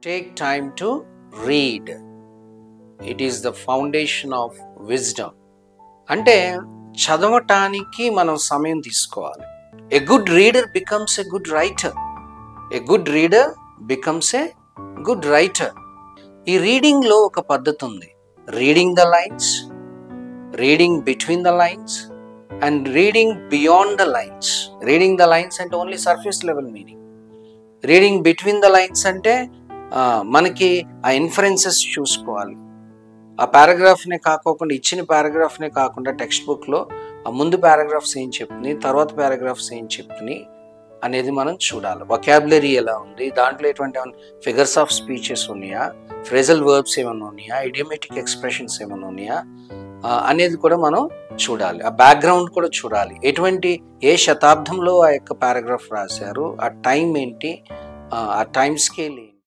Take time to read. It is the foundation of wisdom. అంటే చదవటానికి మనం సమయం తీసుకోవాలి. A good reader becomes a good writer. A good reader becomes a good writer. ఈ రీడింగ్లో ఒక పద్ధతి ఉంది. Reading the lines, reading between the lines and reading beyond the lines. Reading the lines అంటే only surface level meaning. Reading between the lines అంటే మనకి ఆ inferences చూసుకోవాలి. ఆ పారాగ్రాఫ్నే కాకోకుండా, ఇచ్చిన పారాగ్రాఫ్నే కాకుండా టెక్స్ట్ బుక్లో ఆ ముందు పారాగ్రాఫ్స్ ఏం చెప్తున్నాయి, తర్వాత పారాగ్రాఫ్స్ ఏం చెప్తున్నాయి అనేది మనం చూడాలి. వొకాబులరీ ఎలా ఉంది, దాంట్లో ఎటువంటి ఫిగర్స్ ఆఫ్ స్పీచెస్ ఉన్నాయా, ఫ్రేజల్ వర్బ్స్ ఏమైనా ఉన్నాయా, ఇడియోమేటిక్ ఎక్స్ప్రెషన్స్ ఏమైనా ఉన్నాయా అనేది కూడా మనం చూడాలి. ఆ బ్యాక్గ్రౌండ్ కూడా చూడాలి. ఏ శతాబ్దంలో ఆ యొక్క పారాగ్రాఫ్ రాశారు, ఆ టైం ఏంటి, ఆ టైం స్కేల్ ఏంటి.